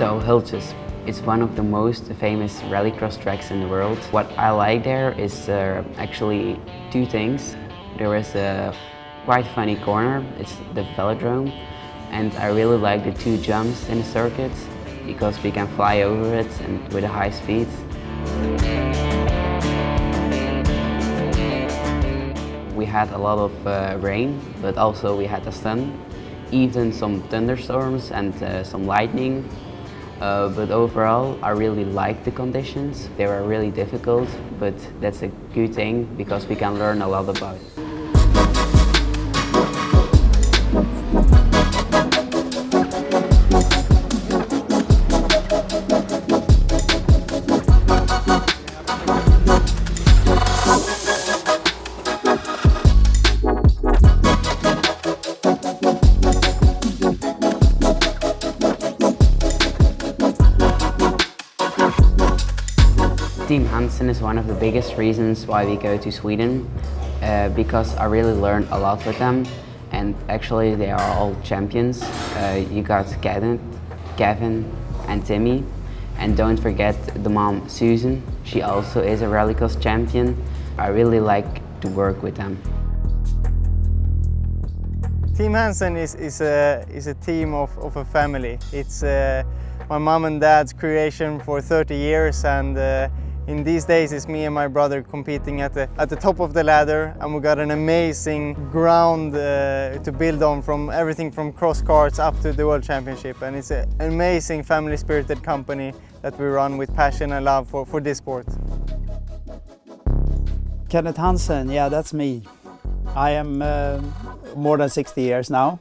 So Höljes, it's one of the most famous rallycross tracks in the world. What I like there is actually two things. There is a quite funny corner, it's the velodrome, and I really like the two jumps in the circuit because we can fly over it and with a high speed. We had a lot of rain, but also we had the sun, even some thunderstorms and some lightning. But overall, I really liked the conditions. They were really difficult, but that's a good thing because we can learn a lot about it. Team Hansen is one of the biggest reasons why we go to Sweden, because I really learned a lot with them, and actually they are all champions. You got Kevin and Timmy, and don't forget the mom Susan, she also is a rallycross champion. I really like to work with them. Team Hansen is a team of a family. It's my mom and dad's creation for 30 years, and in these days it's me and my brother competing at the top of the ladder, and we got an amazing ground to build on, from everything from cross karts up to the World Championship, and it's an amazing family spirited company that we run with passion and love for this sport. Kevin Hansen, yeah, that's me. I am more than 60 years now.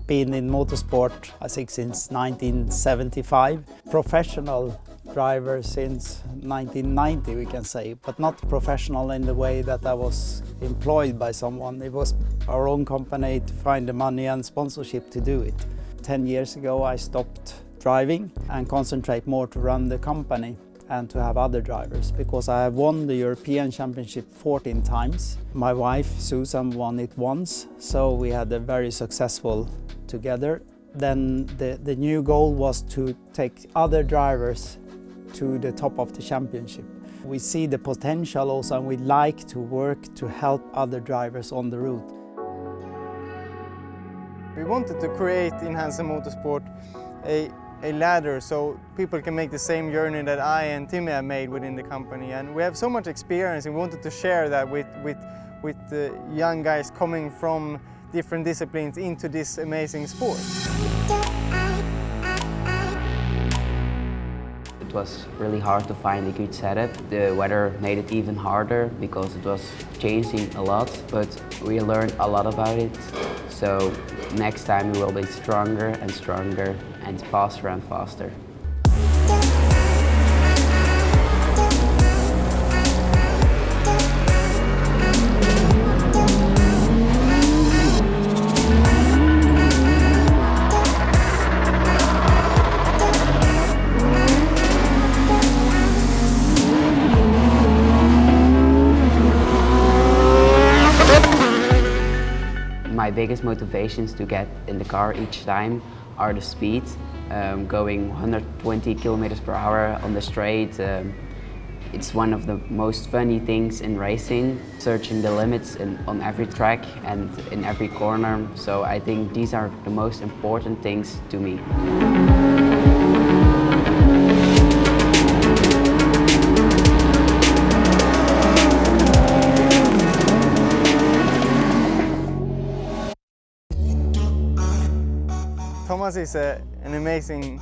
Been in motorsport, I think, since 1975. Professional driver since 1990, we can say, but not professional in the way that I was employed by someone. It was our own company to find the money and sponsorship to do it. 10 years ago I stopped driving and concentrate more to run the company and to have other drivers, because I have won the European Championship 14 times. My wife Susan won it once, so we had a very successful together. Then the new goal was to take other drivers to the top of the championship. We see the potential also, and we like to work to help other drivers on the route. We wanted to create in Hansen Motorsport a ladder so people can make the same journey that I and Timmy have made within the company, and we have so much experience, and we wanted to share that with the young guys coming from different disciplines into this amazing sport. It was really hard to find a good setup. The weather made it even harder because it was changing a lot, but we learned a lot about it. So next time we will be stronger and stronger and faster and faster. My biggest motivations to get in the car each time are the speed, going 120 kilometers per hour on the straight. It's one of the most funny things in racing, searching the limits on every track and in every corner. So I think these are the most important things to me. Thomas is an amazing,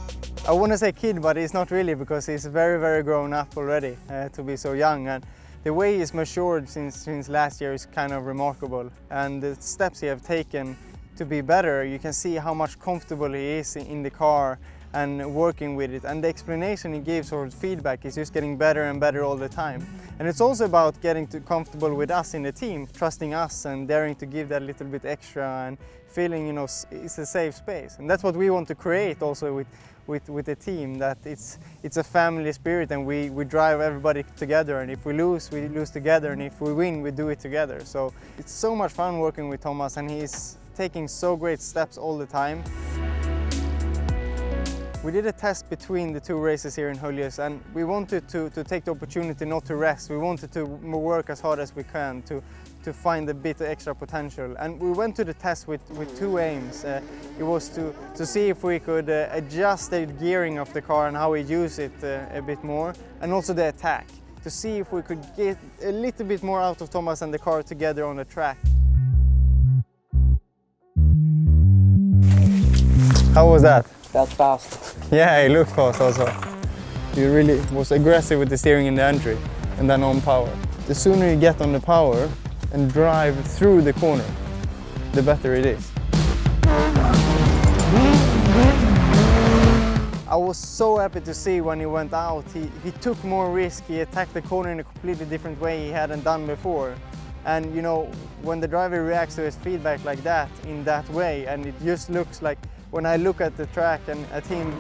I want to say kid, but he's not really, because he's very, very grown up already to be so young. And the way he's matured since last year is kind of remarkable. And the steps he have taken to be better, you can see how much comfortable he is in the car and working with it. And the explanation he gives or feedback is just getting better and better all the time. And it's also about getting comfortable with us in the team, trusting us and daring to give that little bit extra and feeling, you know, it's a safe space. And that's what we want to create also with the team, that it's a family spirit, and we drive everybody together, and if we lose together, and if we win, we do it together. So it's so much fun working with Thomas, and he's taking so great steps all the time. We did a test between the two races here in Höljes, and we wanted to take the opportunity not to rest. We wanted to work as hard as we can to find a bit of extra potential. And we went to the test with two aims. It was to see if we could adjust the gearing of the car and how we use it a bit more, and also the attack, to see if we could get a little bit more out of Thomas and the car together on the track. How was that? That's fast. Yeah, he looked fast also. He really was aggressive with the steering in the entry and then on power. The sooner you get on the power and drive through the corner, the better it is. I was so happy to see when he went out. He took more risk, he attacked the corner in a completely different way he hadn't done before. And you know, when the driver reacts to his feedback like that, in that way, and it just looks like, when I look at the track and at him,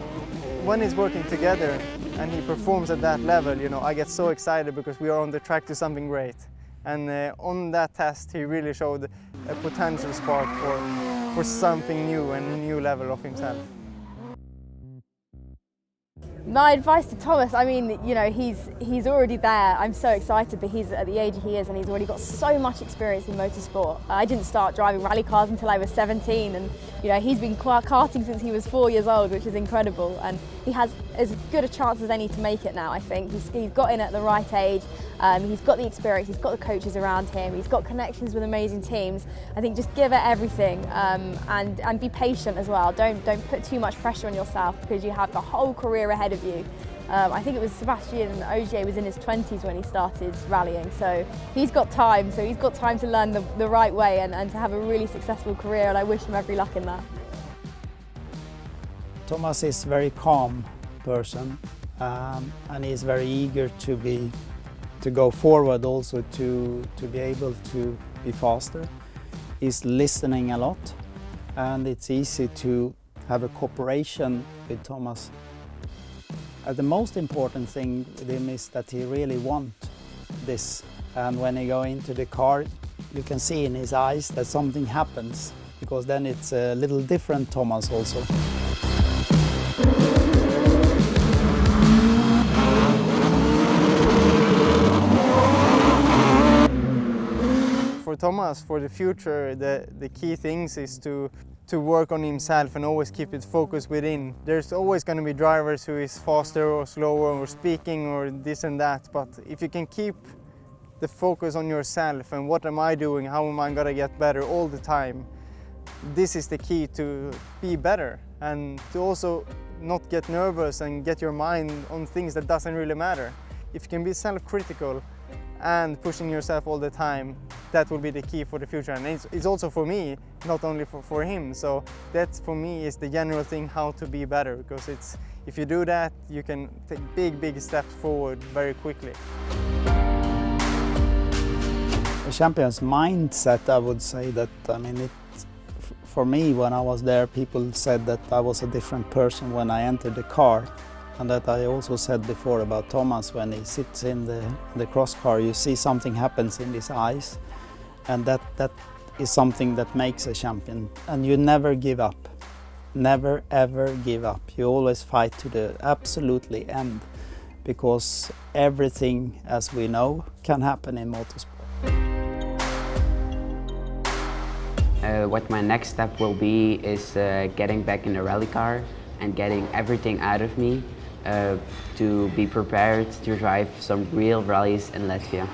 when he's working together and he performs at that level, you know, I get so excited because we are on the track to something great. And on that test, he really showed a potential spark for something new and a new level of himself. My advice to Thomas, I mean, you know, he's already there. I'm so excited that he's at the age he is, and he's already got so much experience in motorsport. I didn't start driving rally cars until I was 17, and you know, he's been karting since he was 4 years old, which is incredible. And he has as good a chance as any to make it now, I think. He's got in at the right age, he's got the experience, he's got the coaches around him, he's got connections with amazing teams. I think just give it everything, and be patient as well. Don't put too much pressure on yourself, because you have the whole career ahead of you. I think it was Sebastian Ogier was in his 20s when he started rallying, so he's got time. So he's got time to learn the right way and to have a really successful career, and I wish him every luck in that. Thomas is a very calm person, and he's very eager to go forward, also to be able to be faster. He's listening a lot, and it's easy to have a cooperation with Thomas. The most important thing with him is that he really wants this, and when he goes into the car, you can see in his eyes that something happens, because then it's a little different Thomas also. For Thomas, for the future, the key things is to work on himself and always keep it focused within. There's always going to be drivers who is faster or slower or speaking or this and that, but if you can keep the focus on yourself and what am I doing, how am I going to get better all the time, this is the key to be better, and to also not get nervous and get your mind on things that doesn't really matter. If you can be self-critical and pushing yourself all the time, that will be the key for the future. And it's also for me, not only for him. So that for me is the general thing, how to be better, because if you do that, you can take big steps forward very quickly. A champion's mindset, I would say that, I mean, for me, when I was there, people said that I was a different person when I entered the car. And that I also said before about Thomas, when he sits in the cross car, you see something happens in his eyes, and that is something that makes a champion. And you never give up, never ever give up. You always fight to the absolutely end, because everything, as we know, can happen in motorsport. What my next step will be is getting back in the rally car and getting everything out of me to be prepared to drive some real rallies in Latvia.